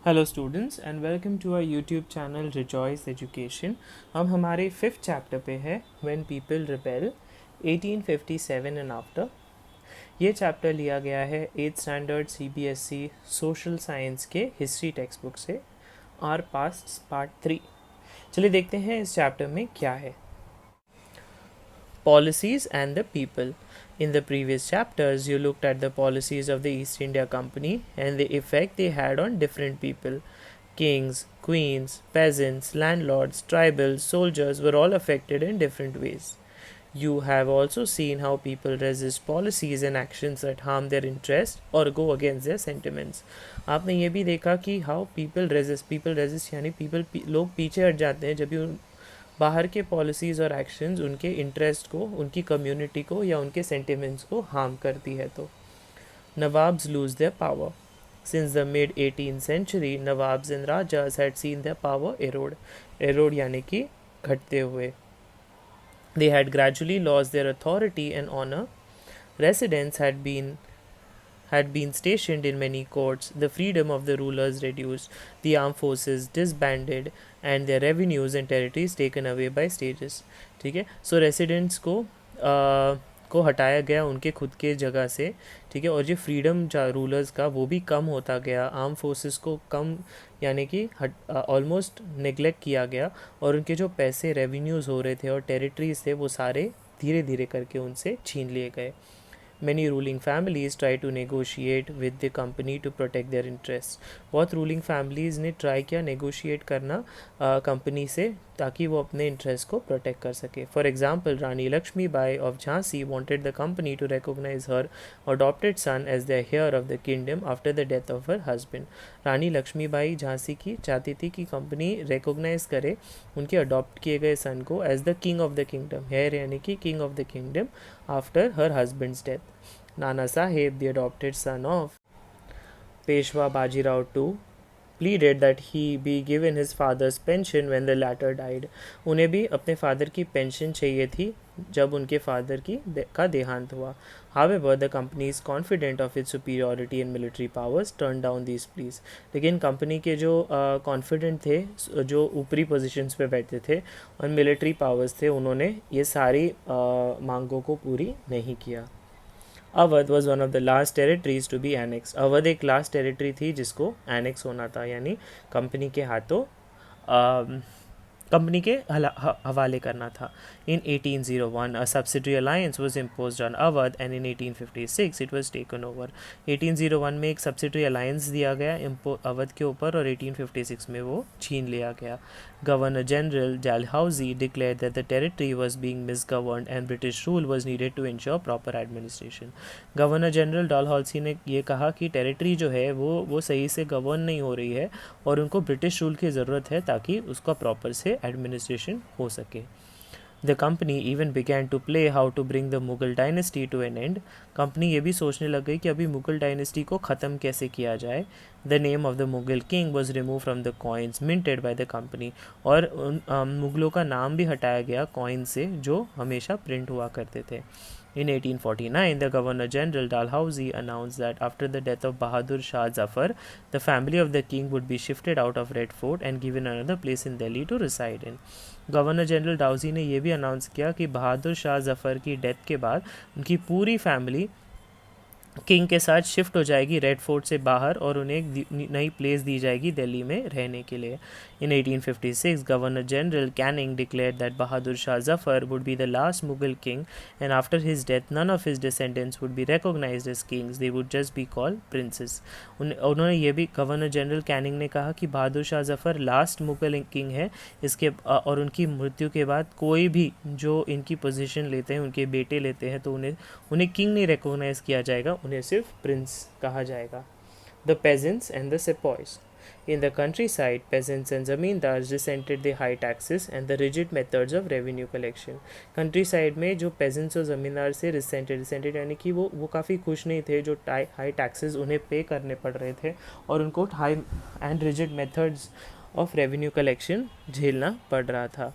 Hello students and welcome to our YouTube channel Rejoice education. हम हमारे fifth chapter पे है when people rebel 1857 and after. ये chapter लिया गया है 8th standard CBSE social science के हिस्ट्री टेक्स्ट बुक से, आर पास्ट पार्ट 3। चलिए देखते हैं इस चैप्टर में क्या है। Policies and the people. In the previous chapters, you looked at the policies of the East India Company and the effect they had on different people. Kings, queens, peasants, landlords, tribals, soldiers were all affected in different ways. You have also seen how people resist policies and actions that harm their interest or go against their sentiments. आपने ये भी देखा कि how people resist यानी लोग पीछे हट जाते हैं जब भी बाहर के पॉलिसीज़ और एक्शंस उनके इंटरेस्ट को, उनकी कम्युनिटी को या उनके सेंटिमेंट्स को हार्म करती है। तो nawabs lose their power. Since the mid 18th century, nawabs and rajas had seen their power eroded यानी कि घटते हुए। They had gradually lost their authority and honour. Residents had been stationed in many courts, the freedom of the rulers reduced, the armed forces disbanded, and their revenues and territories taken away by stages. ठीक है, सो residents को हटाया गया उनके खुद के जगह से, ठीक है, और जो फ्रीडम रूलर्स का वो भी कम होता गया, आर्म फोर्सेस को कम यानी कि ऑलमोस्ट नेग्लेक्ट किया गया, और उनके जो पैसे रेवेन्यूज़ हो रहे थे और टेरिटरीज थे वो सारे धीरे धीरे करके उनसे छीन लिए गए। Many ruling families try to negotiate with the company to protect their interests. बहुत ruling families ने try किया negotiate करना कंपनी से ताकि वो अपने इंटरेस्ट को प्रोटेक्ट कर सके। For example, Rani Lakshmi Bai of Jhansi wanted the company to recognize her adopted son as the heir of the kingdom after the death of her husband. रानी लक्ष्मी बाई झांसी की चाहती थी कि कंपनी रिकॉग्नाइज करे उनके अडॉप्ट किए गए सन को as the king of the kingdom, heir यानी कि king of the kingdom after her husband's death. Nana Saheb, the adopted son of Peshwa Bajirao two, pleaded that he be given his father's pension when the latter died. उन्हें भी अपने father की pension चाहिए थी जब उनके फादर का देहांत हुआ। However, the company is confident of its superiority in military powers turned down these pleas. लेकिन कंपनी के जो कॉन्फिडेंट थे, जो ऊपरी पोजीशंस पे बैठे थे और मिलिट्री पावर्स थे, उन्होंने ये सारी मांगों को पूरी नहीं किया। Awadh was one of the last territories to be annexed. Awadh एक लास्ट टेरिटरी थी जिसको एनेक्स होना था, यानी कंपनी के हाथों कंपनी के हवाले करना था। इन 1801 a subsidiary alliance was imposed on Awadh and in 1856 it was taken over. 1801 में एक सब्सिडरी अलायंस दिया गया अवध के ऊपर और 1856 में वो छीन लिया गया। Governor general Dalhousie declared that the territory was being misgoverned and British rule was needed to ensure proper administration. Governor general Dalhousie ने ये कहा कि टेरिटरी जो है वो सही से गवर्न नहीं हो रही है और उनको ब्रिटिश रूल की ज़रूरत है ताकि उसका प्रॉपर से एडमिनिस्ट्रेशन हो सके। The company even began to plan how to bring the Mughal dynasty to an end. Company ये भी सोचने लग गई कि अभी मुगल डायनेस्टी को ख़त्म कैसे किया जाए। The name of the Mughal king was remove from the coins minted by the company, और उन मुगलों का नाम भी हटाया गया कॉइन से जो हमेशा प्रिंट हुआ करते थे। In 1849, the Governor General Dalhousie announced that after the death of Bahadur Shah Zafar, the family of the king would be shifted out of Red Fort and given another place in Delhi to reside in. Governor general Dalhousie ने यह भी announce किया कि बहादुर शाह जफ़र की death के बाद उनकी पूरी फैमिली किंग के साथ शिफ्ट हो जाएगी रेड फोर्ट से बाहर और उन्हें एक नई प्लेस दी जाएगी दिल्ली में रहने के लिए। In 1856 governor general Canning declared that Bahadur Shah Zafar would be the last Mughal king and after his death none of his descendants would be recognised as kings, they would just be called princes. उन्होंने ये भी governor general Canning ने कहा कि Bahadur Shah Zafar last Mughal king है, इसके और उनकी मृत्यु के बाद कोई भी जो इनकी पोजीशन लेते हैं, उनके बेटे लेते हैं, तो उन्हें किंग नहीं रिकॉग्नाइज किया जाएगा, उन्हें सिर्फ प्रिंस कहा जाएगा। The peasants and the sepoys. In the countryside, peasants and zamindars resented the high taxes and the rigid methods of revenue collection. Countryside में जो peasants और ज़मींदार से resented यानी कि वो काफ़ी खुश नहीं थे जो high taxes उन्हें पे करने पड़ रहे थे और उनको high and rigid methods of revenue collection झेलना पड़ रहा था।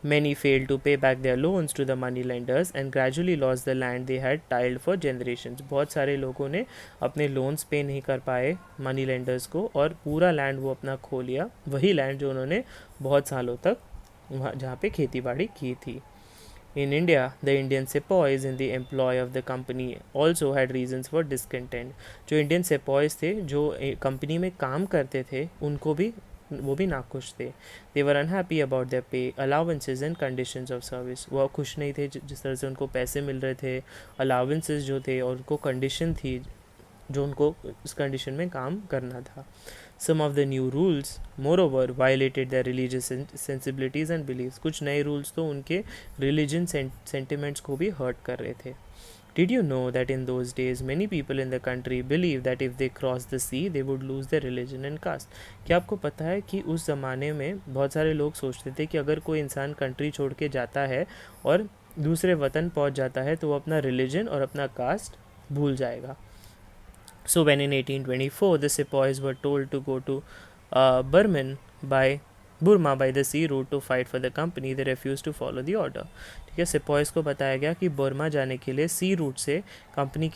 Many failed to pay back their loans to the money lenders and gradually lost the land they had tiled for generations. बहुत सारे लोगों ने अपने लोन्स पे नहीं कर पाए मनी लेंडर्स को और पूरा लैंड वो अपना खो लिया, वही लैंड जो उन्होंने बहुत सालों तक वहाँ जहाँ पे खेती बाड़ी की थी. In India, the Indian sepoys in the employ of the company also had reasons for discontent. जो इंडियन sepoys थे जो कंपनी में काम करते थे उनको भी वो भी नाखुश थे. They were unhappy about their pay, allowances and conditions of service. वो खुश नहीं थे जिस तरह से उनको पैसे मिल रहे थे, allowances जो थे और उनको कंडीशन थी जो उनको उस कंडीशन में काम करना था. Some of the new rules, moreover, violated their religious sensibilities and beliefs. कुछ नए rules तो उनके religion sentiments को भी hurt कर रहे थे. Did you know that in those days many people in the country believed that if they crossed the sea they would lose their religion and caste? क्या आपको पता है कि उस ज़माने में बहुत सारे लोग सोचते थे कि अगर कोई इंसान कंट्री छोड़ के जाता है और दूसरे वतन पहुंच जाता है तो वो अपना रिलीजन और अपना कास्ट भूल जाएगा. So when in 1824 the sepoys were told to go to Burma by the sea route to fight for the company, they refused to follow the order. ठीक है, sepoys को बताया गया कि बर्मा जाने के लिए सी रूट से कंपनी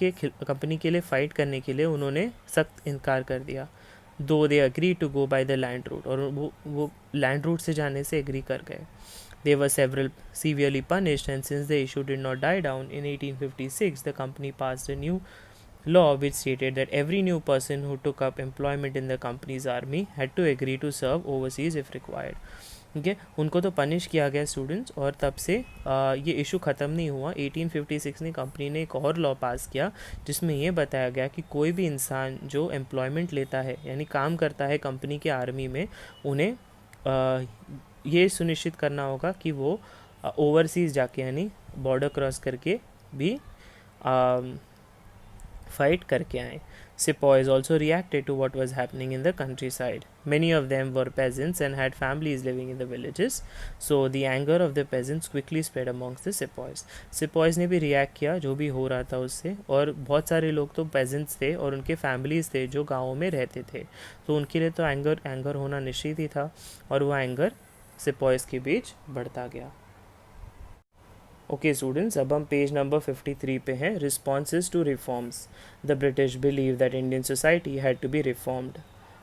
के लिए फ़ाइट करने के लिए उन्होंने सख्त इनकार कर दिया. Though they agree to go by the land route, और वो लैंड रूट से जाने से एग्री कर गए. They were severely punished, and since the issue did not die down, in 1856 the company passed a new law which stated that every new person who took up employment in the company's army had to agree to serve overseas if required. ठीक है, उनको तो punish किया गया students, और तब से ये इशू ख़त्म नहीं हुआ. 1856 में कंपनी ने एक और लॉ पास किया जिसमें ये बताया गया कि कोई भी इंसान जो एम्प्लॉयमेंट लेता है यानी काम करता है कंपनी के आर्मी में, उन्हें ये सुनिश्चित करना होगा कि वो ओवरसीज़ जाके यानी बॉर्डर क्रॉस करके भी फाइट करके आए. Sepoys also reacted to what was happening in the countryside. Many of them were peasants and had families living in the villages, so the anger of the peasants quickly spread amongst the sepoys. Sepoys ने भी react किया जो भी हो रहा था उससे, और बहुत सारे लोग तो peasants थे और उनके families थे जो गाँवों में रहते थे, तो उनके लिए तो एंगर होना निश्चित ही था, और वो एंगर sepoys के बीच बढ़ता गया. ओके स्टूडेंट्स, अब हम पेज नंबर 53 पे हैं. Responses to reforms. The British believe that Indian society had to be reformed.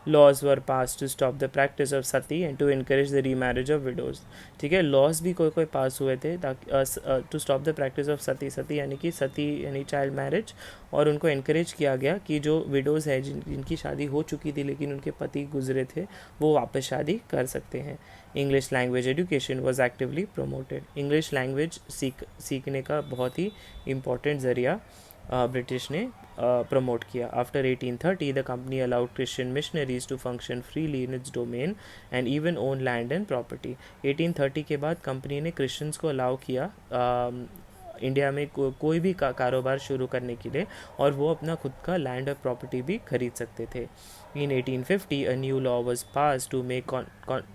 Laws were pass to stop the practice of sati and to encourage the remarriage of widows. ठीक है, laws भी कोई pass हुए थे ताकि to stop the practice of sati यानी कि सती यानी चाइल्ड मैरिज, और उनको इनकरेज किया गया कि जो विडोज़ है जिनकी शादी हो चुकी थी लेकिन उनके पति गुजरे थे वो वापस शादी कर सकते हैं. English language education was actively promoted. English language सीखने का बहुत ही इम्पॉर्टेंट ज़रिया ब्रिटिश ने प्रमोट किया. After 1830 the company allowed Christian missionaries to function freely in its domain and even own land and property. 1830 के बाद कंपनी ने क्रिश्चियंस को अलाउ किया इंडिया में कोई भी कारोबार शुरू करने के लिए, और वो अपना खुद का लैंड और प्रॉपर्टी भी खरीद सकते थे. In 1850 a new law was passed to make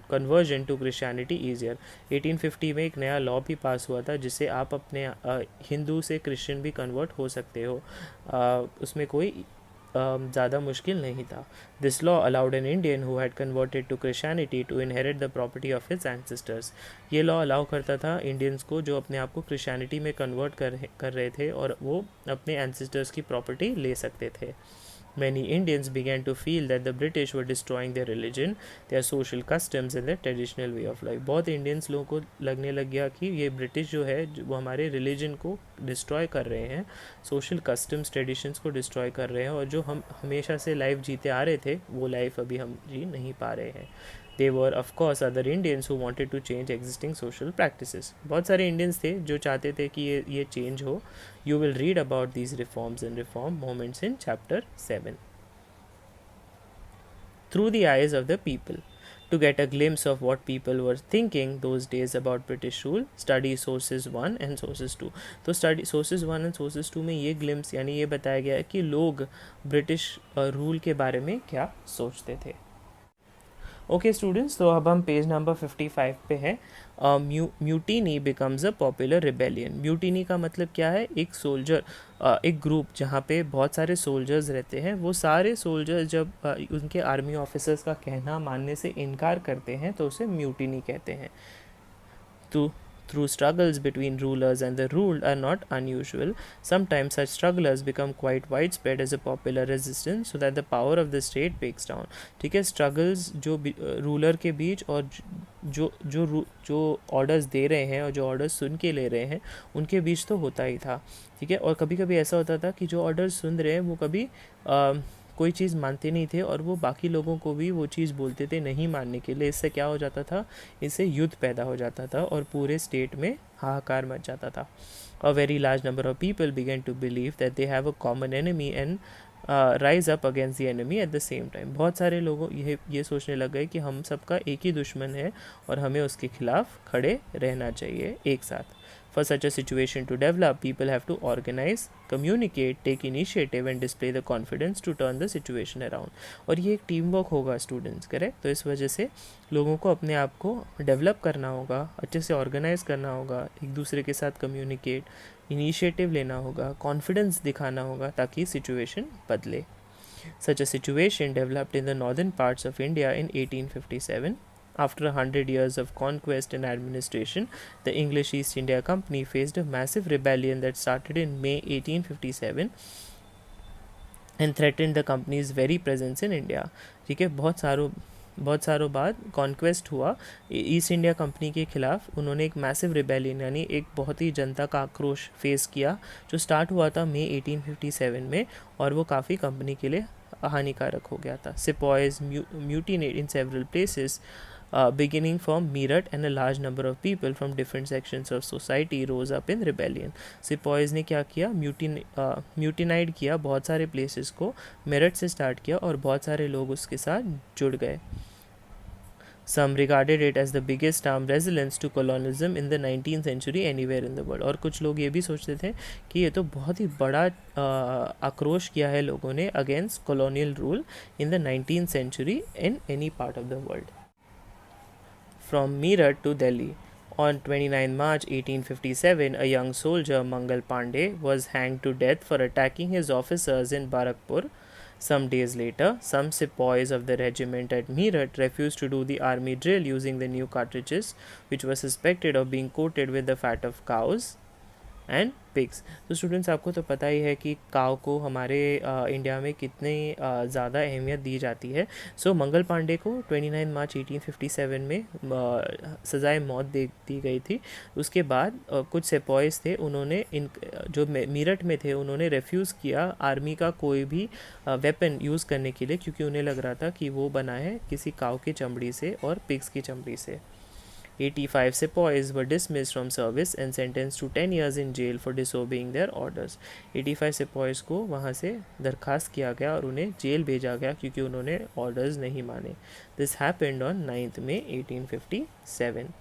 conversion to Christianity easier. 1850 में एक नया लॉ भी पास हुआ था जिससे आप अपने हिंदू से क्रिश्चियन भी कन्वर्ट हो सकते हो, उसमें कोई ज़्यादा मुश्किल नहीं था. This law allowed an Indian who had converted to Christianity to inherit the property of his ancestors. ये लॉ अलाउ करता था इंडियंस को जो अपने आप को क्रिश्चियनिटी में कन्वर्ट कर रहे थे, और वो अपने एंसेस्टर्स की प्रॉपर्टी ले सकते थे. Many Indians began to feel that the British were destroying their religion, their social customs and their traditional way of life. बहुत इंडियंस लोगों को लगने लग गया कि ये ब्रिटिश जो है वो हमारे रिलीजन को डिस्ट्रॉय कर रहे हैं, सोशल कस्टम्स ट्रेडिशंस को डिस्ट्रॉय कर रहे हैं, और जो हम हमेशा से लाइफ जीते आ रहे थे वो लाइफ अभी हम जी नहीं पा रहे हैं. They were of course other Indians who wanted to change existing social practices. बहुत सारे इंडियंस थे जो चाहते थे कि ये चेंज हो. You will read about these reforms and reform moments in chapter 7. Through the eyes of the people. To get a glimpse of what people were thinking those days about British rule, study sources 1 and sources 2. तो study sources 1 and sources 2 में ये glimpse यानी ये बताया गया है कि लोग ब्रिटिश रूल के बारे में क्या सोचते थे. ओके स्टूडेंट्स, तो अब हम पेज नंबर 55 पे हैं. Mutiny becomes a popular rebellion. Mutiny का मतलब क्या है? एक सोल्जर, एक ग्रुप जहाँ पे बहुत सारे सोल्जर्स रहते हैं, वो सारे सोल्जर्स जब उनके आर्मी ऑफिसर्स का कहना मानने से इनकार करते हैं तो उसे म्यूटिनी कहते हैं. to through struggles between rulers and the ruled are not unusual. Sometimes such strugglers become quite widespread as a popular resistance so that the power of the state breaks down. ठीक है, struggles जो ruler के बीच और जो orders दे रहे हैं और जो ऑर्डर्स सुन के ले रहे हैं उनके बीच तो होता ही था. ठीक है, और कभी कभी ऐसा होता था कि जो ऑर्डर्स सुन रहे हैं वो कभी कोई चीज़ मानते नहीं थे और वो बाकी लोगों को भी वो चीज़ बोलते थे नहीं मानने के लिए. इससे क्या हो जाता था, इससे युद्ध पैदा हो जाता था और पूरे स्टेट में हाहाकार मच जाता था. A very large number of people began to believe that they have a common enemy and rise up against the enemy at the same time. बहुत सारे लोगों ये सोचने लग गए कि हम सबका एक ही दुश्मन है और हमें उसके खिलाफ खड़े रहना चाहिए एक साथ. For such a situation to develop, people have to organize, communicate, take initiative and display the confidence to turn the situation around. और ये एक टीम वर्क होगा स्टूडेंट्स, करेक्ट. तो इस वजह से लोगों को अपने आप को डेवलप करना होगा, अच्छे से ऑर्गेनाइज करना होगा, एक दूसरे के साथ कम्युनिकेट, इनिशिएटिव लेना होगा, कॉन्फिडेंस दिखाना होगा ताकि सिचुएशन बदले. Such a situation developed in the northern parts of India in 1857. After 100 years of conquest and administration, the English East India Company faced a massive rebellion that started in May 1857 and threatened the company's very presence in India. ठीक है, बहुत सारों बाद conquest हुआ east India company के खिलाफ. उन्होंने एक मैसिव रिबेलियन यानी एक बहुत ही जनता का आक्रोश फेस किया जो स्टार्ट हुआ था मई 1857 में और वो काफ़ी कंपनी के लिए हानिकारक हो गया था. Sepoys mutinied in several places beginning from Meerut, and a large number of people from different sections of society rose up in rebellion. Sepoys ने क्या किया, म्यूटिनाइड किया बहुत सारे प्लेसेस को. मेरठ से स्टार्ट किया और बहुत सारे लोग उसके साथ जुड़ गए. Some regarded it as the biggest armed resilience to colonialism in the 19th century anywhere in the world. और कुछ लोग ये भी सोचते थे कि ये तो बहुत ही बड़ा आक्रोश किया है लोगों ने against colonial rule in the 19th century in any part of the world. From Meerut to Delhi. On 29 March 1857, a young soldier, Mangal Pandey, was hanged to death for attacking his officers in Barakpur. Some days later, some sepoys of the regiment at Meerut refused to do the army drill using the new cartridges, which were suspected of being coated with the fat of cows and pigs. तो students आपको तो पता ही है कि काव को हमारे India में कितनी ज़्यादा अहमियत दी जाती है. सो मंगल पांडे को 29 मार्च 1857 में सज़ाए मौत दे दी गई थी. उसके बाद कुछ सिपॉइज थे, उन्होंने इन जो मीरठ में थे उन्होंने रेफ्यूज़ किया आर्मी का कोई भी वेपन यूज़ करने के लिए क्योंकि उन्हें लग रहा था कि वो बना है किसी काव की चमड़ी से और पिग्स की चमड़ी से. 85 sepoys were dismissed from service and sentenced to 10 years in jail for disobeying their orders. 85 sepoys को वहाँ से दरखास्त किया गया और उन्हें जेल भेजा गया क्योंकि उन्होंने orders नहीं माने. This happened on 9th May 1857.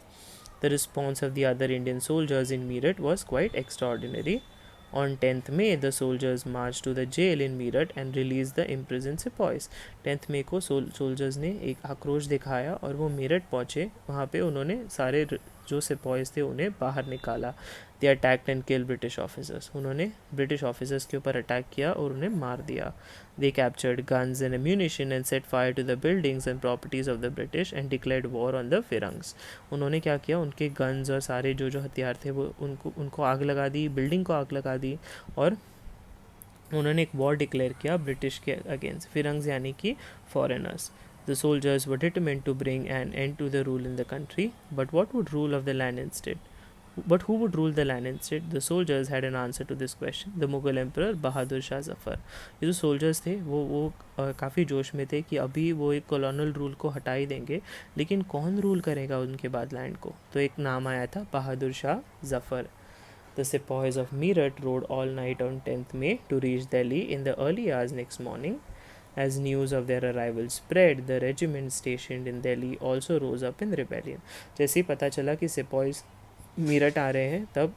The response of the other Indian soldiers in Meerut was quite extraordinary. On 10th May, the soldiers marched to the jail in Meerut and released the imprisoned sepoys. 10th May को soldiers ने एक आक्रोश दिखाया और वो मेरठ पहुँचे. वहाँ पे उन्होंने सारे जो सिपॉइज थे उन्हें बाहर निकाला. They attacked and kill British officers. उन्होंने ब्रिटिश ऑफिसर्स के ऊपर अटैक किया और उन्हें मार दिया. They captured guns and ammunition and set fire to the buildings and properties of the British and declared war on the firangs. उन्होंने क्या किया, उनके गन्स और सारे जो हथियार थे वो उनको आग लगा दी, बिल्डिंग को आग लगा दी और उन्होंने एक वॉर डिक्लेयर किया ब्रिटिश के अगेंस्ट. फिरंग्स यानी कि foreigners. The soldiers were determined to bring an end to the rule in the country, but what would rule of the land instead? But who would rule the land instead? The soldiers had an answer to this question. The Mughal Emperor Bahadur Shah Zafar. ये जो soldiers थे वो काफ़ी जोश में थे कि अभी वो एक colonial rule को हटा ही देंगे, लेकिन कौन रूल करेगा उनके बाद लैंड को. तो एक नाम आया था Bahadur Shah Zafar. The sepoys of Meerut rode all night on 10th May to reach Delhi in the early hours next morning. As news of their arrival spread, the regiment stationed in Delhi also rose up in rebellion. जैसे ही पता चला कि sepoys Meerut आ रहे हैं तब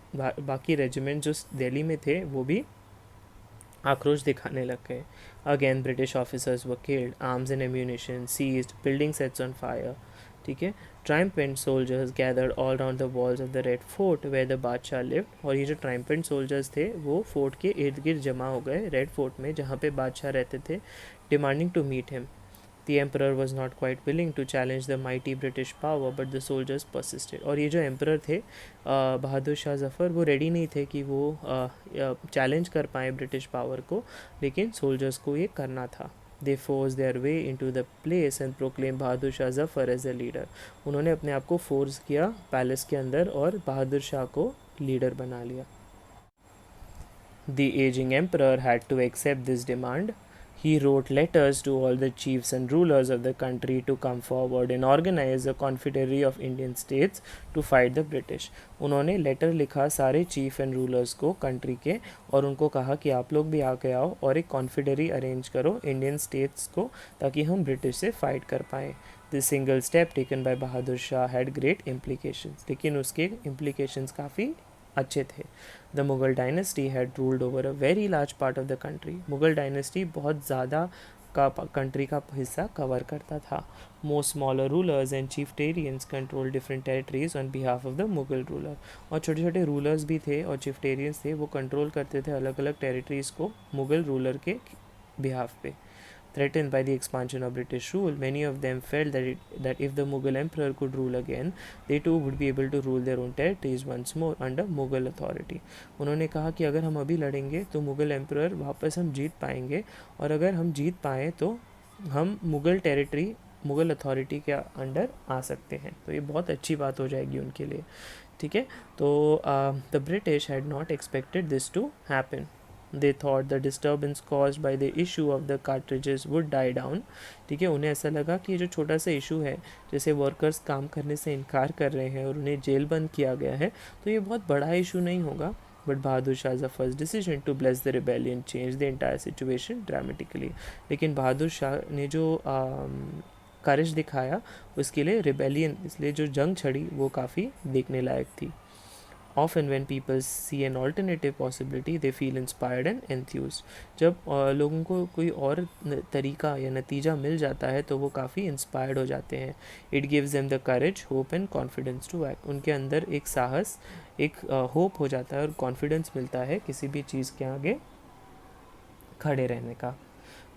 बाकी regiment जो दिल्ली में थे वो भी आक्रोश दिखाने लग गए. Again British officers were killed, arms and ammunition seized, building sets on fire. ठीक है. Triumphant soldiers gathered all around the walls of the Red Fort where the बादशाह lived. और ये जो triumphant soldiers थे वो फोर्ट के इर्द गिर्द जमा हो गए रेड फोर्ट में जहाँ पे बादशाह रहते थे, demanding to meet him. The emperor was not quite willing to challenge the mighty British power, but the soldiers persisted. और ये जो emperor थे बहादुर शाह जफ़र, वो रेडी नहीं थे कि वो चैलेंज कर पाए ब्रिटिश पावर को, लेकिन सोल्जर्स को ये करना था. They forced their way into the place and proclaimed Bahadur Shah Zafar as a leader. उन्होंने अपने आप को फोर्स किया पैलेस के अंदर और बहादुर शाह को लीडर बना लिया. The aging emperor had to accept this demand. He wrote letters to all the chiefs and rulers of the country to come forward and organize a confederation of Indian states to fight the British. उन्होंने letter लिखा सारे cheap and rulers को country के, और उनको कहा कि आप लोग भी आके आओ और एक कॉन्फेडरी अरेंज करो इंडियन स्टेट्स को, ताकि हम ब्रिटिश से फाइट कर पाएँ. This single step taken by Bahadur Shah had great implications, लेकिन उसके इम्प्लीकेशंस काफ़ी अच्छे थे. The Mughal dynasty had ruled over a very large part of the country. Mughal dynasty बहुत ज़्यादा का कंट्री का हिस्सा कवर करता था. Most smaller rulers and chieftains control different territories on behalf of the Mughal ruler. और छोटे छोटे रूलर्स भी थे और चिफ्टेरियंस थे, वो कंट्रोल करते थे अलग अलग टेरिटरीज़ को मुगल रूलर के बिहाफ पे. Threatened by the expansion of British rule, many of them felt that if the Mughal emperor could rule again, they too would be able to rule their own territories once more under Mughal authority. उन्होंने कहा कि अगर हम अभी लड़ेंगे तो Mughal emperor वापस हम जीत पाएंगे, और अगर हम जीत पाएँ तो हम मुग़ल टेरिटरी मुग़ल अथॉरिटी के अंडर आ सकते हैं. तो ये बहुत अच्छी बात हो जाएगी उनके लिए. ठीक है, तो the British had not expected this to happen. They thought the disturbance caused by the issue of the cartridges would die down. ठीक है, उन्हें ऐसा लगा कि ये जो छोटा सा इशू है, जैसे वर्कर्स काम करने से इनकार कर रहे हैं और उन्हें जेल बंद किया गया है, तो ये बहुत बड़ा इशू नहीं होगा. But Bahadur Shah Zafar's decision to bless the rebellion change the entire situation dramatically. लेकिन बहादुर शाह ने जो करेज दिखाया, उसके लिए रिबेलियन, इसलिए जो जंग छड़ी वो काफ़ी देखने लायक थी. Often when people see an alternative possibility, they feel inspired and enthused. जब लोगों को कोई और तरीका या नतीजा मिल जाता है तो वो काफ़ी इंस्पायर्ड हो जाते हैं. It gives them the courage, hope and confidence to act. उनके अंदर एक साहस, एक होप हो जाता है और कॉन्फिडेंस मिलता है किसी भी चीज़ के आगे खड़े रहने का.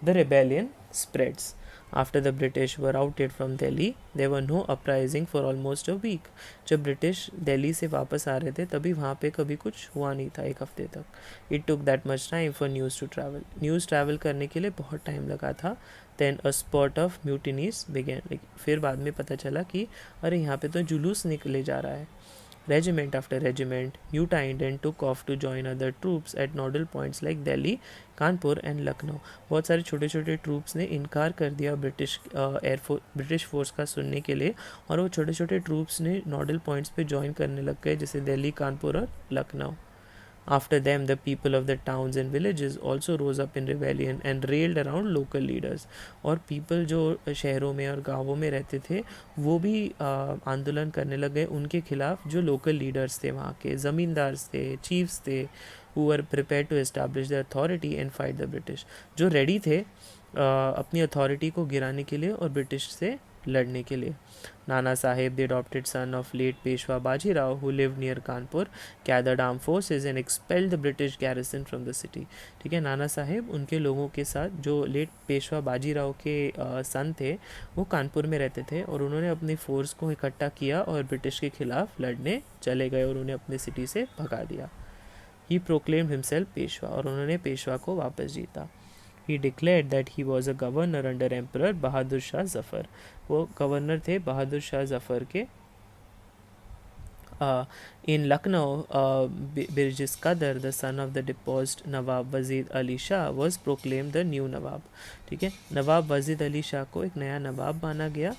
The rebellion spreads. After the British were routed from Delhi, there were no uprising for almost a week. जब ब्रिटिश दिल्ली से वापस आ रहे थे तभी वहाँ पे कभी कुछ हुआ नहीं था एक हफ्ते तक. It took that much time for news to travel. News travel करने के लिए बहुत टाइम लगा था. Then a spurt of mutinies began. फिर बाद में पता चला कि अरे यहाँ पे तो जुलूस निकले जा रहा है. Regiment after regiment mutinied and took off to join other troops at nodal points like Delhi, Kanpur and Lucknow. बहुत सारे छोटे छोटे ट्रूप्स ने इनकार कर दिया ब्रिटिश फोर्स का सुनने के लिए, और वो छोटे छोटे ट्रूप्स ने नोडल पॉइंट्स पे ज्वाइन करने लग गए, जैसे दिल्ली, कानपुर और Lucknow. After them, the people of the towns and villages also rose up in rebellion and railed around local leaders. और people जो शहरों में और गांवों में रहते थे वो भी आंदोलन करने लगे उनके खिलाफ, जो local leaders थे वहाँ के, ज़मींदार थे, chiefs थे, who were prepared to establish their authority and fight the British. जो ready थे अपनी अथॉरिटी को गिराने के लिए और ब्रिटिश से लड़ने के लिए. Nana Saheb, the adopted son of late Peshwa Bajirao, who lived near Kanpur, gathered armed forces and expelled the British garrison from the city. ठीक है, नाना साहेब उनके लोगों के साथ, जो लेट पेशवा बाजीराव के सन थे, वो कानपुर में रहते थे, और उन्होंने अपनी फोर्स को इकट्ठा किया और ब्रिटिश के खिलाफ लड़ने चले गए और उन्हें अपने सिटी से भगा दिया. He proclaimed himself पेशवा, और उन्होंने पेशवा को वापस जीता. He declared that he was a governor under Emperor Bahadur Shah Zafar. वो गवर्नर थे बहादुर शाह जफ़र के. In Lucknow, Birjis Qadar, the son of the deposed Nawab Wazir Ali Shah, was proclaimed the new Nawab. ठीक है, नवाब वजीद अली शाह को एक नया नवाब माना गया.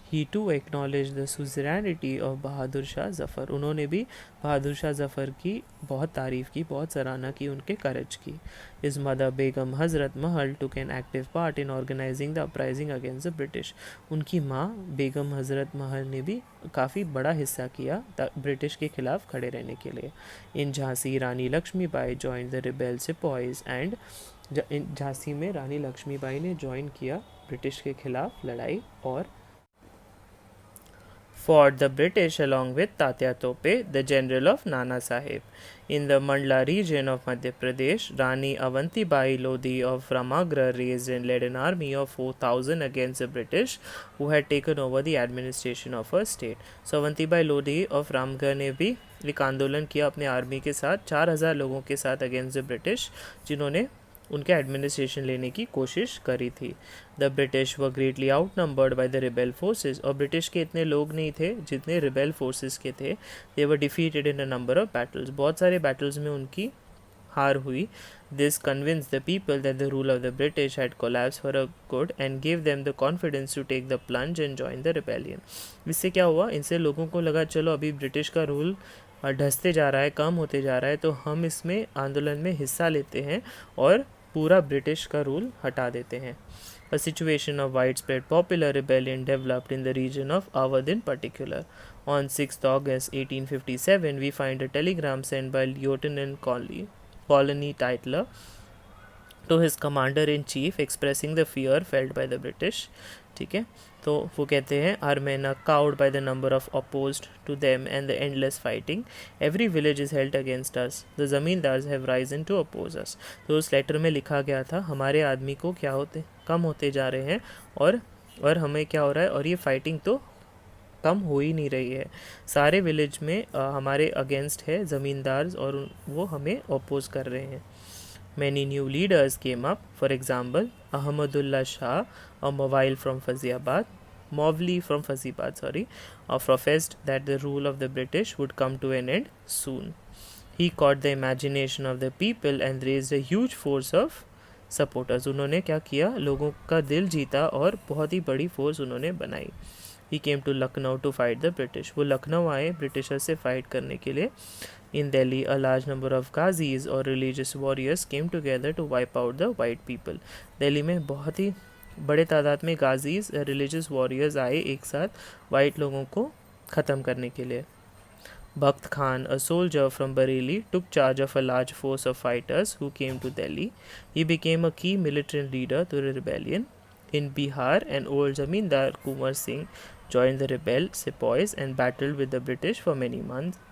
He too acknowledged the suzerainty of Bahadur Shah Zafar. उन्होंने भी बहादुर शाह जफ़र की बहुत तारीफ़ की, बहुत सराहना की, उनके करज की. His mother Begum Hazrat Mahal took an active part in organizing the uprising against the British. उनकी माँ बेगम हज़रत महल ने भी काफ़ी बड़ा हिस्सा किया ब्रिटिश के खिलाफ खड़े रहने के लिए. In Jhansi, Rani Lakshmibai joined the rebel sepoys and Jhansi में रानी लक्ष्मीबाई ने ज्वाइन किया ब्रिटिश के खिलाफ लड़ाई. और fought the British along with Tatya Tope, the general of Nana Sahib. In the Mandla region of Madhya Pradesh, Rani Avanti Bai Lodhi of Ramagra raised and led an army of 4,000 against the British, who had taken over the administration of her state. So Avanti Bai Lodhi of Ramgarh ने भी एक आंदोलन किया अपने army के साथ 4,000 लोगों के साथ अगेंस्ट द ब्रिटिश, जिन्होंने उनके एडमिनिस्ट्रेशन लेने की कोशिश करी थी. The British were greatly out numbered by the rebel forces, और ब्रिटिश के इतने लोग नहीं थे जितने रिबेल फोर्सेस के थे. They were defeated in a number of battles, बहुत सारे बैटल्स में उनकी हार हुई. This convince the people that the rule of the British had collapse for a good and give them the confidence to take the plunge and join the rebellion. इससे क्या हुआ, इनसे लोगों को लगा चलो अभी ब्रिटिश का रूल ढसते जा रहा है, कम होते जा रहा है, तो हम इसमें आंदोलन में हिस्सा लेते हैं और पूरा ब्रिटिश का रूल हटा देते हैं. A situation of widespread popular rebellion developed in the region of Awadh in particular. On 6th August 1857, we find a telegram sent by Lieutenant Colony Tytler to his commander in chief expressing the fear felt by the British. ठीक है, तो वो कहते हैं our men are cowed by the number of opposed to them and the endless fighting. Every village is held against us. The zamindars have risen to oppose us. तो उस letter में लिखा गया था हमारे आदमी को क्या होते कम होते जा रहे हैं और हमें क्या हो रहा है, और ये फाइटिंग तो कम हो ही नहीं रही है. सारे विलेज में हमारे अगेंस्ट है ज़मींदार और वो हमें अपोज कर रहे हैं. Many new leaders came up. For example, Ahmadullah Shah, a Mawali from Fazilabad, professed that the rule of the British would come to an end soon. He caught the imagination of the people and raised a huge force of supporters. उन्होंने क्या किया, लोगों का दिल जीता और बहुत ही बड़ी फोर्स उन्होंने बनाई. He came to Lucknow to fight the British. वो लखनऊ आए ब्रिटिशर से फाइट करने के लिए. In Delhi, a large number of Ghazis or religious warriors came together to wipe out the white people. Delhi में बहुत ही बड़े तादाद में गाजीज रिलीजियस वॉरियर्स आए एक साथ वाइट लोगों को ख़त्म करने के लिए. Bakht Khan, a soldier from Bareilly, took charge of a large force of fighters who came to Delhi. He became a key military leader to the rebellion. In Bihar, an old zamindar, Kumar Singh, joined the rebel sepoys and battled with the British for many months.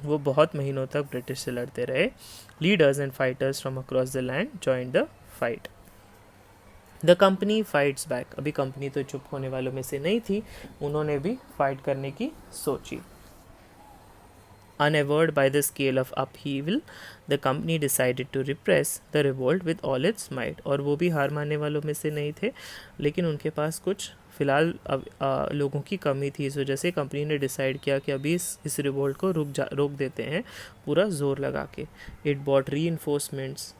वो बहुत महीनों तक British से लड़ते रहे. Leaders and fighters from across the land joined the fight. The company fights back. अभी company तो चुप होने वालों में से नहीं थी, उन्होंने भी फाइट करने की सोची. Unawed by the scale of upheaval, the company decided to repress the revolt with all its might. और वो भी हार मानने वालों में से नहीं थे, लेकिन उनके पास कुछ फ़िलहाल लोगों की कमी थी. इस वजह से कंपनी ने डिसाइड किया कि अभी इस रिवोल्ट को रोक देते हैं पूरा जोर लगा के. इट बॉट री इन्फोर्समेंट्स,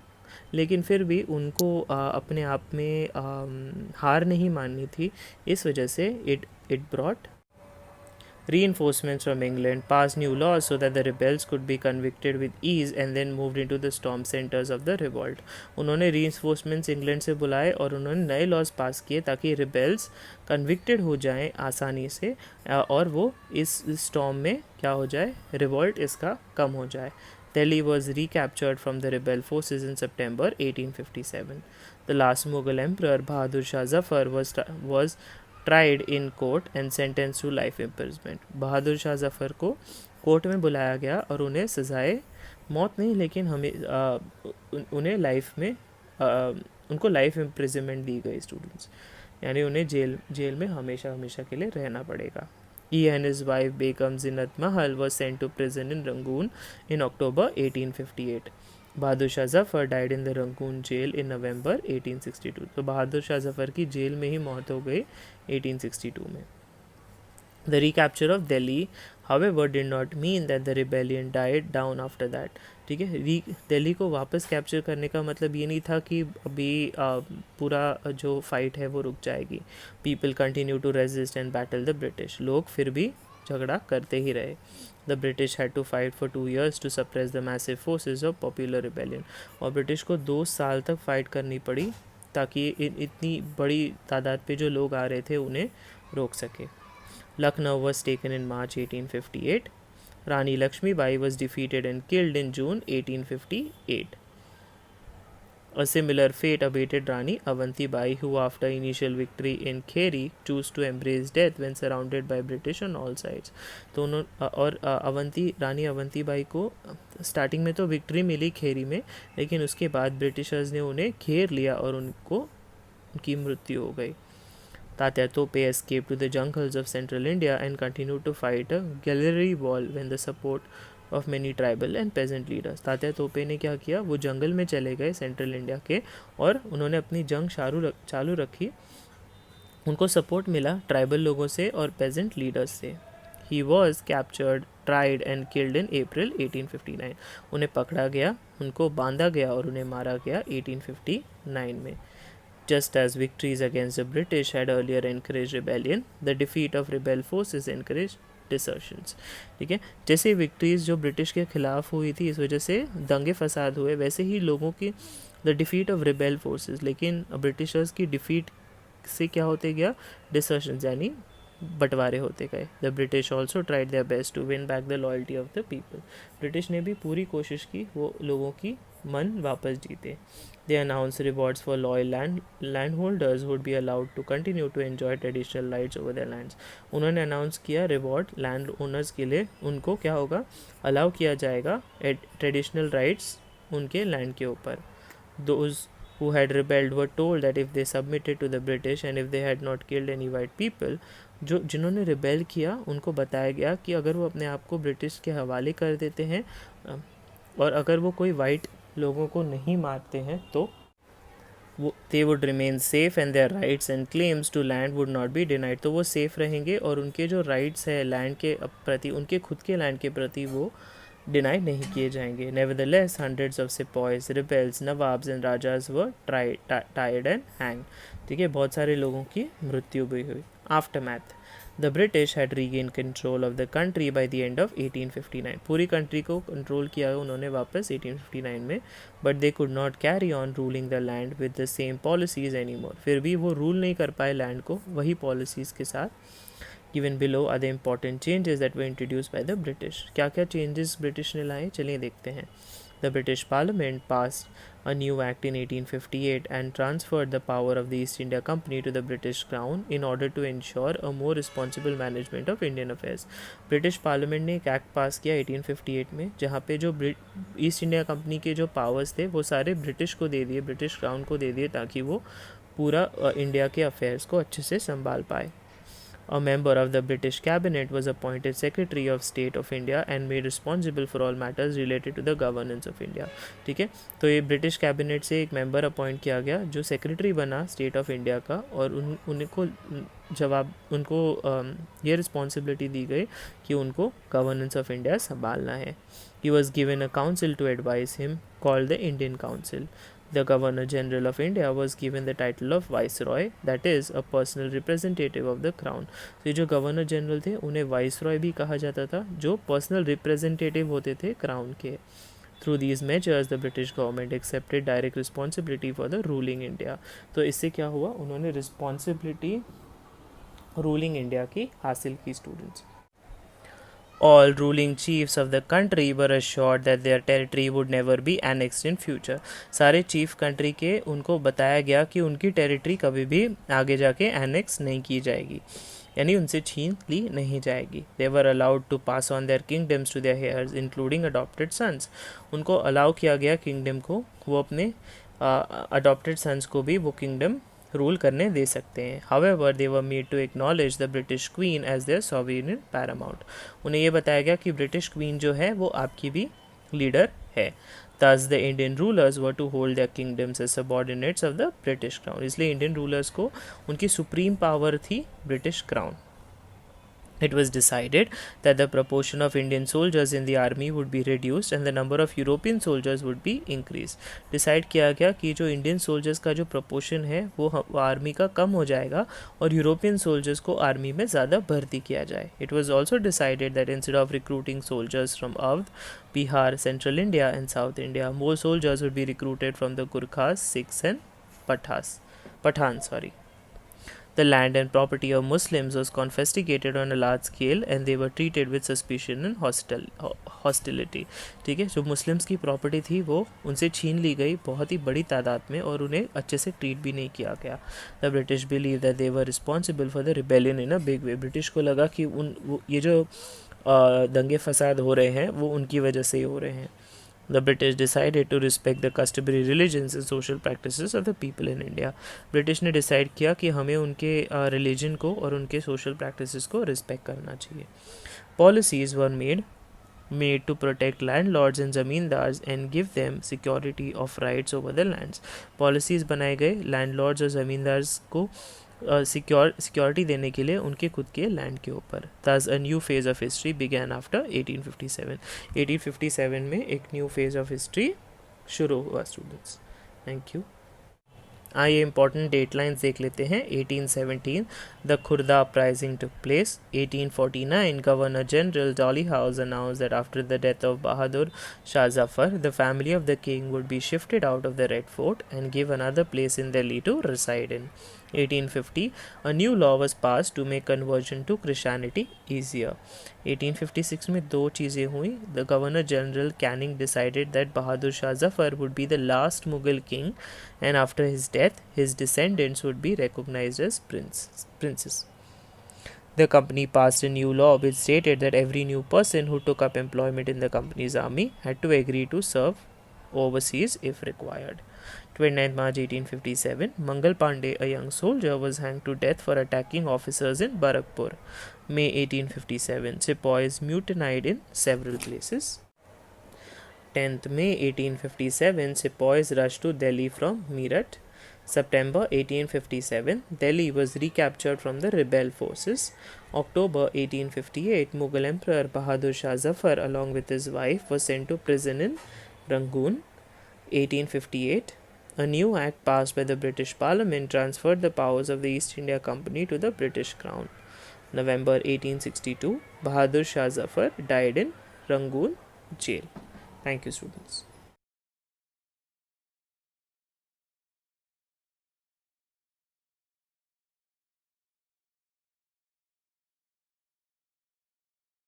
लेकिन फिर भी उनको अपने आप में हार नहीं माननी थी. इस वजह से it brought reinforcements from England, passed new laws so that the rebels could be convicted with ease and then moved into the storm centers of the revolt. उन्होंने reinforcements इंग्लैंड से बुलाए और उन्होंने नए लॉज पास किए ताकि रिबेल्स कन्विक्टेड हो जाएं आसानी से और वो इस स्टॉर्म में क्या हो जाए, रिवोल्ट इसका कम हो जाए. Delhi was recaptured from the rebel forces in September 1857. The last Mughal emperor Bahadur Shah Zafar was tried in court and sentenced to life imprisonment. Bahadur Shah Zafar को कोर्ट में बुलाया गया और उन्हें सज़ाए मौत नहीं, लेकिन उन्हें लाइफ में उनको लाइफ इम्प्रिजनमेंट दी गई स्टूडेंट्स, यानी उन्हें जेल में हमेशा के लिए रहना पड़ेगा. He and his wife Begum Zinat Mahal was sent to prison in Rangoon in October 1858. Bahadur Shah Zafar died in the Rangoon jail in November 1862. तो बहादुर शाह जफ़र की जेल में ही मौत हो गई 1862 में. The recapture of Delhi, however, did not mean that the rebellion died down after that. ठीक है, दिल्ली को वापस कैप्चर करने का मतलब ये नहीं था कि अभी पूरा जो फाइट है वो रुक जाएगी. People continue to resist and battle the British. लोग फिर भी झगड़ा करते ही रहे. The British had to fight for 2 years to suppress the massive forces of popular rebellion. और ब्रिटिश को 2 साल तक फाइट करनी पड़ी ताकि इतनी बड़ी तादाद पे जो लोग आ रहे थे उन्हें रोक सके. Lucknow was taken in March 1858. Rani Lakshmi Bai was defeated and killed in June 1858. A similar fate awaited Rani Avanti Bai, who after initial victory in Kheri chose to embrace death when surrounded by British on all sides. तो रानी Avanti by को starting में तो victory मिली खेरी में, लेकिन उसके बाद Britishers ने उन्हें घेर लिया और उनकी मृत्यु हो गई. Tatya Tope escaped to the jungles of central India and continued to fight a guerrilla war when the support of many tribal and peasant leaders. Tatya तोपे ने क्या किया, वो जंगल में चले गए सेंट्रल इंडिया के और उन्होंने अपनी जंग चालू रखी. उनको सपोर्ट मिला ट्राइबल लोगों से और पेजेंट लीडर्स से. He was captured, tried and killed in April 1859. उन्हें पकड़ा गया, उनको बांधा गया और उन्हें मारा गया 1859 में. Just as victories against the British had earlier encouraged rebellion, the defeat of rebel forces encouraged desertions. ठीक है, जैसे विक्ट्रीज जो ब्रिटिश के खिलाफ हुई थी इस वजह से दंगे फसाद हुए, वैसे ही लोगों की the defeat of rebel forces, लेकिन ब्रिटिशर्स की डिफीट से क्या होते गया, डिसर्शंस यानी बंटवारे होते गए. The British also tried their best to win back the loyalty of the people. British ने भी पूरी कोशिश की वो लोगों की मन वापस जीते. They announced rewards for loyal landholders who would be allowed to continue to enjoy traditional rights over their lands. उन्होंने अनाउंस किया रिवॉर्ड लैंड ओनर्स के लिए, उनको क्या होगा, अलाउ किया जाएगा ट्रेडिशनल राइट्स उनके लैंड के ऊपर. Those who had rebelled were told that if they submitted to the British and if they had not killed any white people, जिन्होंने रिबेल किया उनको बताया गया कि अगर वो अपने आप को ब्रिटिश के हवाले कर देते हैं और अगर वो कोई वाइट लोगों को नहीं मारते हैं तो वो they would remain safe and their rights and claims to land would not be denied. तो वो सेफ रहेंगे और उनके जो राइट्स है लैंड के प्रति, उनके खुद के लैंड के प्रति वो डिनाई नहीं किए जाएंगे. Nevertheless, hundreds of sepoys, rebels, nawabs and rajas were tried and hanged. ठीक है, बहुत सारे लोगों की मृत्यु भी हुई. Aftermath. The British had regained control of the country by the end of 1859. पूरी कंट्री को कंट्रोल किया उन्होंने वापस 1859 में. But they could not carry on ruling the land with the same policies anymore. फिर भी वो रूल नहीं कर पाए लैंड को वही पॉलिसीज़ के साथ. Given below are the important changes that were introduced by the British. क्या क्या चेंजेस ब्रिटिश ने लाए, चलिए देखते हैं. The British Parliament passed a new act in 1858 and transferred the power of the East India Company to the British Crown in order to ensure a more responsible management of Indian affairs. British Parliament ने एक act पास किया 1858 में, जहाँ पे जो east India company के जो powers थे वो सारे ब्रिटिश को दे दिए, ब्रिटिश क्राउन को दे दिए, ताकि वो पूरा इंडिया के अफेयर्स को अच्छे से संभाल पाए. A member of the British cabinet was appointed Secretary of State of India and made responsible for all matters related to the governance of India. ठीक है, तो ये ब्रिटिश कैबिनेट से एक मेंबर अपॉइंट किया गया जो सेक्रेटरी बना स्टेट ऑफ इंडिया का, और उनको ये रिस्पॉन्सिबिलिटी दी गई कि उनको गवर्नेंस ऑफ इंडिया संभालना है. He was given a council to advise him called the Indian Council. The Governor General of India was given the title of Viceroy, that is a personal representative of the Crown. तो ये जो governor general थे उन्हें viceroy भी कहा जाता था, जो पर्सनल रिप्रेजेंटेटिव होते थे क्राउन के. Through these measures, the British government accepted direct responsibility for the ruling India. तो इससे क्या हुआ, उन्होंने रिस्पॉन्सिबिलिटी रूलिंग इंडिया की हासिल की. Students, all ruling chiefs of the country were assured that their territory would never be annexed in future. सारे chief country के उनको बताया गया कि उनकी टेरिटरी कभी भी आगे जाके एनेक्स नहीं की जाएगी, यानी उनसे छीन ली नहीं जाएगी. They were allowed to pass on their kingdoms to their heirs, including adopted sons. उनको अलाउ किया गया किंगडम को, वो अपने अडॉप्टेड सन्स को भी वो किंगडम रूल करने दे सकते हैं. However, they were made to acknowledge the British Queen as their sovereign paramount. उन्हें ये बताया गया कि ब्रिटिश क्वीन जो है वो आपकी भी लीडर है. Thus, the Indian rulers were to hold their kingdoms as subordinates of the British Crown. इसलिए इंडियन रूलर्स को उनकी सुप्रीम पावर थी British crown. It was decided that the proportion of Indian soldiers in the army would be reduced and the number of European soldiers would be increased. Decide किया गया कि जो Indian soldiers का जो proportion है वो army का कम हो जाएगा और यूरोपियन सोल्जर्स को आर्मी में ज़्यादा भर्ती किया जाए. It was also decided that instead of recruiting soldiers from Awadh, Bihar, Central India and South India, more soldiers would be recruited from the Gurkhas, Sikhs and Pathans. The land and property of Muslims was confiscated on a large scale and they were treated with suspicion and hostility. ठीक है, जो Muslims की property थी वो उनसे छीन ली गई बहुत ही बड़ी तादाद में और उन्हें अच्छे से ट्रीट भी नहीं किया गया। The British believe that they were responsible for the rebellion in a big way. British को लगा कि ये जो दंगे फसाद हो रहे हैं वो उनकी वजह से ही हो रहे हैं। The British decided to respect the customary religions and social practices of the people in India. British ने डिसाइड किया कि हमें उनके रिलीजन को और उनके सोशल प्रैक्टिसेस को रिस्पेक्ट करना चाहिए। Policies were made to protect landlords and zamindars and give them security of rights over the lands. Policies बनाए गए लैंडलॉर्ड्स और ज़मींदार्स को सिक्योरिटी देने के लिए उनके खुद के लैंड के ऊपर। Thus a new phase of history began after 1857. 1857 में एक न्यू फेज ऑफ हिस्ट्री शुरू हुआ स्टूडेंट्स। Thank you. आइए इंपॉर्टेंट डेट लाइन्स देख लेते हैं। 1817 the Khurda uprising took place. 1849 governor general Dolly house announced that after the death of Bahadur Shah Zafar, the family of the king would be shifted out of the Red Fort and give another place in Delhi to reside in. 1850 a new law was passed to make conversion to Christianity easier. 1856 में दो चीज़ें हुई। The Governor General Canning decided that Bahadur Shah Zafar would be the last Mughal king and after his death his descendants would be recognized as princes. The company passed a new law which stated that every new person who took up employment in the company's army had to agree to serve overseas if required. 29 March 1857, Mangal Pandey, a young soldier, was hanged to death for attacking officers in Barakpur. May 1857, sepoys mutinied in several places. 10th May 1857, sepoys rushed to Delhi from Meerut. September 1857, Delhi was recaptured from the rebel forces. October 1858, Mughal Emperor Bahadur Shah Zafar along with his wife was sent to prison in Rangoon. 1858, a new act passed by the British Parliament transferred the powers of the East India Company to the British Crown. November 1862, Bahadur Shah Zafar died in Rangoon jail. Thank you, students.